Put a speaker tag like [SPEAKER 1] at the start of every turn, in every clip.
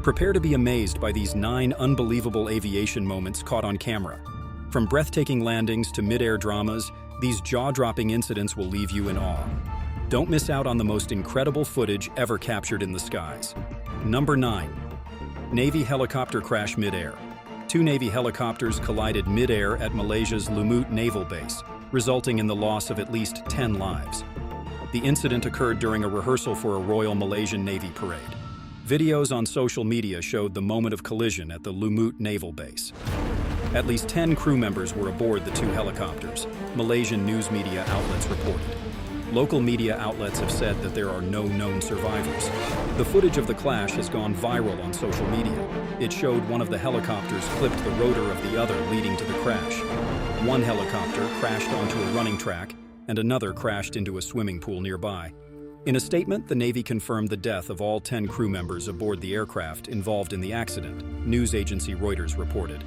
[SPEAKER 1] Prepare to be amazed by these 9 unbelievable aviation moments caught on camera. From breathtaking landings to mid-air dramas, these jaw-dropping incidents will leave you in awe. Don't miss out on the most incredible footage ever captured in the skies. Number 9. Navy helicopter crash mid-air. 2 Navy helicopters collided mid-air at Malaysia's Lumut Naval Base, resulting in the loss of at least 10 lives. The incident occurred during a rehearsal for a Royal Malaysian Navy parade. Videos on social media showed the moment of collision at the Lumut Naval Base. At least 10 crew members were aboard the 2 helicopters, Malaysian news media outlets reported. Local media outlets have said that there are no known survivors. The footage of the clash has gone viral on social media. It showed one of the helicopters clipped the rotor of the other, leading to the crash. One helicopter crashed onto a running track, and another crashed into a swimming pool nearby. In a statement, the Navy confirmed the death of all 10 crew members aboard the aircraft involved in the accident, news agency Reuters reported.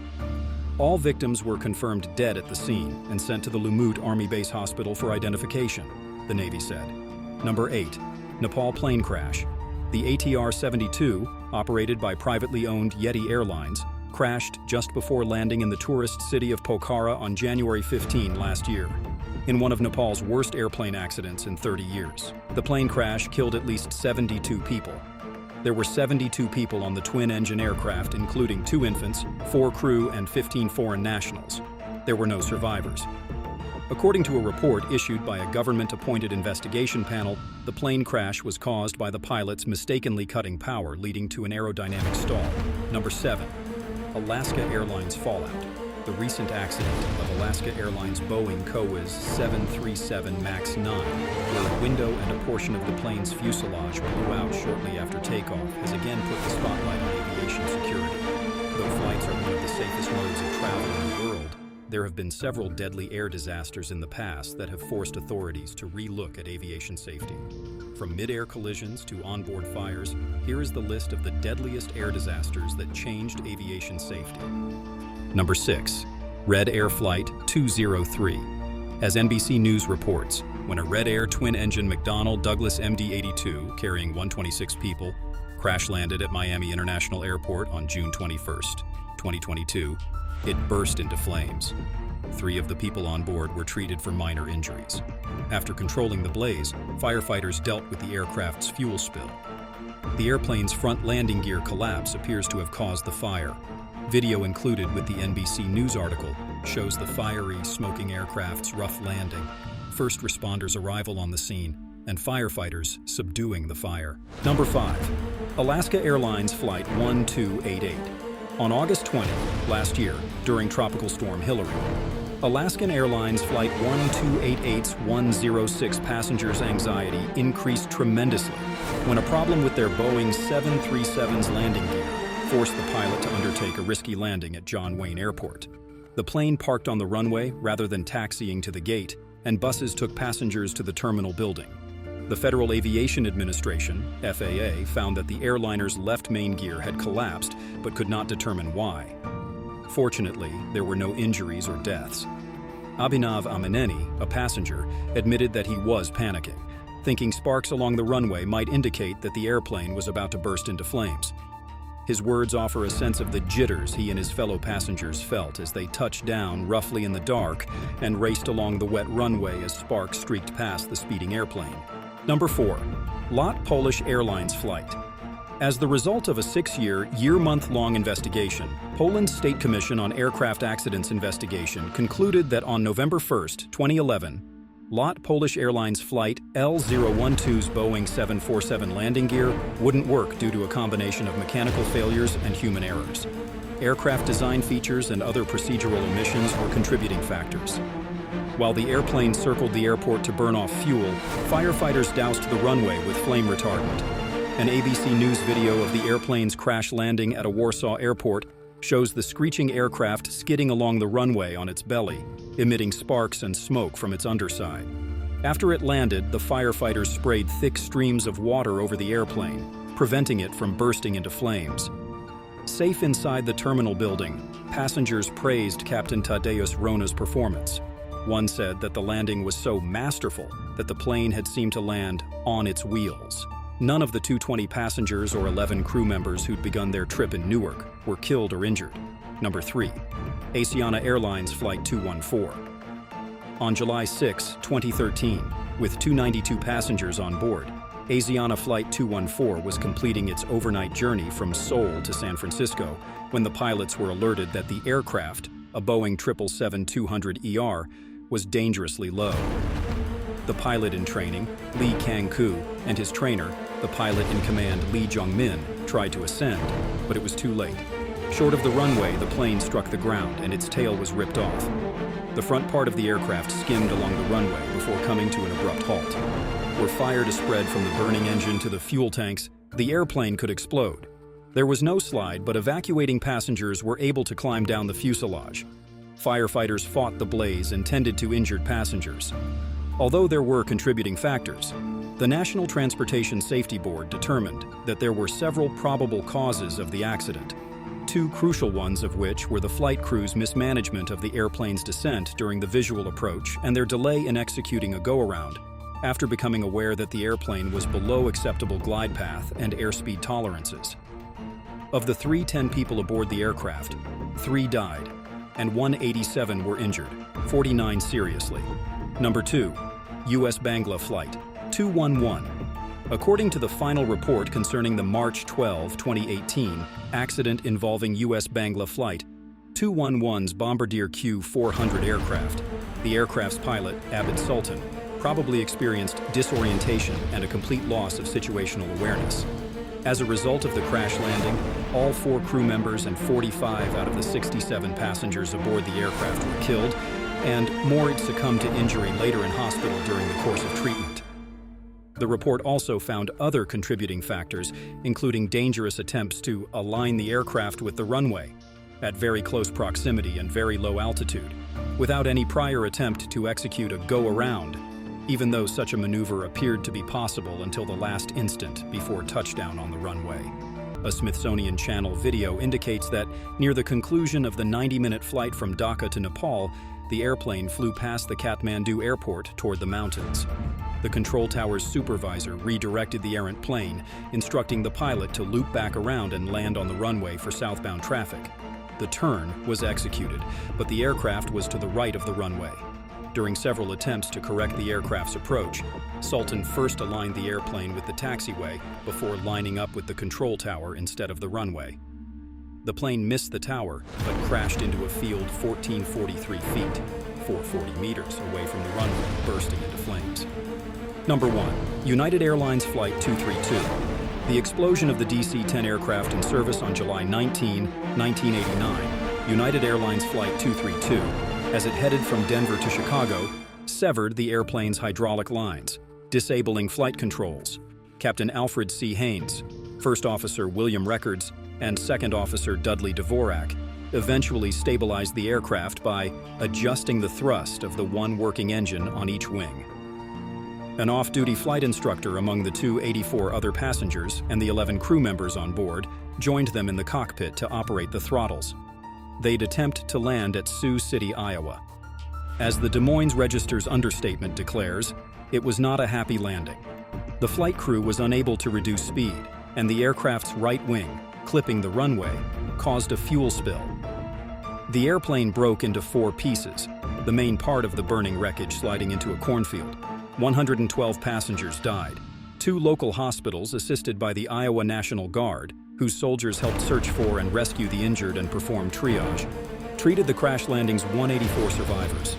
[SPEAKER 1] All victims were confirmed dead at the scene and sent to the Lumut Army Base Hospital for identification, the Navy said. Number 8. Nepal plane crash. The ATR-72, operated by privately owned Yeti Airlines, crashed just before landing in the tourist city of Pokhara on January 15 last year. In one of Nepal's worst airplane accidents in 30 years. The plane crash killed at least 72 people. There were 72 people on the twin-engine aircraft, including 2 infants, 4 crew, and 15 foreign nationals. There were no survivors. According to a report issued by a government-appointed investigation panel, the plane crash was caused by the pilots mistakenly cutting power, leading to an aerodynamic stall. Number 7. Alaska Airlines fallout. The recent accident of Alaska Airlines Boeing COA's 737 MAX 9, where a window and a portion of the plane's fuselage blew out shortly after takeoff, has again put the spotlight on aviation security. Though flights are one of the safest modes of travel in the world, there have been several deadly air disasters in the past that have forced authorities to re-look at aviation safety. From mid-air collisions to onboard fires, here is the list of the deadliest air disasters that changed aviation safety. Number 6. Red Air Flight 203. As NBC News reports, when a Red Air twin-engine McDonnell Douglas MD-82 carrying 126 people crash-landed at Miami International Airport on June 21, 2022, it burst into flames. 3 of the people on board were treated for minor injuries. After controlling the blaze, firefighters dealt with the aircraft's fuel spill. The airplane's front landing gear collapse appears to have caused the fire. Video included with the NBC News article shows the fiery, smoking aircraft's rough landing, first responders' arrival on the scene, and firefighters subduing the fire. Number 5. Alaska Airlines Flight 1288. On August 20, last year, during Tropical Storm Hillary, Alaskan Airlines Flight 1288's 106 passengers' anxiety increased tremendously when a problem with their Boeing 737's landing gear forced the pilot to undertake a risky landing at John Wayne Airport. The plane parked on the runway rather than taxiing to the gate, and buses took passengers to the terminal building. The Federal Aviation Administration, FAA, found that the airliner's left main gear had collapsed but could not determine why. Fortunately, there were no injuries or deaths. Abhinav Amineni, a passenger, admitted that he was panicking, thinking sparks along the runway might indicate that the airplane was about to burst into flames. His words offer a sense of the jitters he and his fellow passengers felt as they touched down roughly in the dark and raced along the wet runway as sparks streaked past the speeding airplane. Number 4. LOT Polish Airlines Flight. As the result of a 6-year, year-month-long investigation, Poland's State Commission on Aircraft Accidents Investigation concluded that on November 1, 2011, LOT Polish Airlines Flight L012's Boeing 747 landing gear wouldn't work due to a combination of mechanical failures and human errors. Aircraft design features and other procedural omissions were contributing factors. While the airplane circled the airport to burn off fuel, firefighters doused the runway with flame retardant. An ABC News video of the airplane's crash landing at a Warsaw airport shows the screeching aircraft skidding along the runway on its belly, emitting sparks and smoke from its underside. After it landed, the firefighters sprayed thick streams of water over the airplane, preventing it from bursting into flames. Safe inside the terminal building, passengers praised Captain Tadeusz Rona's performance. One said that the landing was so masterful that the plane had seemed to land on its wheels. None of the 220 passengers or 11 crew members who'd begun their trip in Newark were killed or injured. Number 3. Asiana Airlines Flight 214. On July 6, 2013, with 292 passengers on board, Asiana Flight 214 was completing its overnight journey from Seoul to San Francisco when the pilots were alerted that the aircraft, a Boeing 777-200ER, was dangerously low. The pilot in training, Lee Kang-koo, and his trainer, the pilot in command Lee Jong-min, tried to ascend, but it was too late. Short of the runway, the plane struck the ground and its tail was ripped off. The front part of the aircraft skimmed along the runway before coming to an abrupt halt. Were fire to spread from the burning engine to the fuel tanks, the airplane could explode. There was no slide, but evacuating passengers were able to climb down the fuselage. Firefighters fought the blaze and tended to injured passengers. Although there were contributing factors, the National Transportation Safety Board determined that there were several probable causes of the accident, two crucial ones of which were the flight crew's mismanagement of the airplane's descent during the visual approach and their delay in executing a go-around after becoming aware that the airplane was below acceptable glide path and airspeed tolerances. Of the 310 people aboard the aircraft, 3 died, and 187 were injured, 49 seriously. Number 2. U.S. Bangla Flight 211. According to the final report concerning the March 12, 2018 accident involving U.S. Bangla Flight 211's Bombardier Q400 aircraft, the aircraft's pilot, Abid Sultan, probably experienced disorientation and a complete loss of situational awareness. As a result of the crash landing, all 4 crew members and 45 out of the 67 passengers aboard the aircraft were killed, and more had succumbed to injury later in hospital during the course of treatment. The report also found other contributing factors, including dangerous attempts to align the aircraft with the runway at very close proximity and very low altitude, without any prior attempt to execute a go-around, even though such a maneuver appeared to be possible until the last instant before touchdown on the runway. A Smithsonian Channel video indicates that near the conclusion of the 90-minute flight from Dhaka to Nepal, the airplane flew past the Kathmandu airport toward the mountains. The control tower's supervisor redirected the errant plane, instructing the pilot to loop back around and land on the runway for southbound traffic. The turn was executed, but the aircraft was to the right of the runway. During several attempts to correct the aircraft's approach, Sultan first aligned the airplane with the taxiway before lining up with the control tower instead of the runway. The plane missed the tower, but crashed into a field 1,443 feet, 440 meters away from the runway, bursting into flames. Number 1. United Airlines Flight 232. The explosion of the DC-10 aircraft in service on July 19, 1989, United Airlines Flight 232, as it headed from Denver to Chicago, severed the airplane's hydraulic lines, disabling flight controls. Captain Alfred C. Haynes, First Officer William Records, and Second Officer Dudley Dvorak eventually stabilized the aircraft by adjusting the thrust of the one working engine on each wing. An off-duty flight instructor among the 284 other passengers and the 11 crew members on board joined them in the cockpit to operate the throttles. They'd attempt to land at Sioux City, Iowa. As the Des Moines Register's understatement declares, it was not a happy landing. The flight crew was unable to reduce speed, and the aircraft's right wing, clipping the runway, caused a fuel spill. The airplane broke into 4 pieces, the main part of the burning wreckage sliding into a cornfield. 112 passengers died. 2 local hospitals, assisted by the Iowa National Guard, whose soldiers helped search for and rescue the injured and perform triage, treated the crash landing's 184 survivors.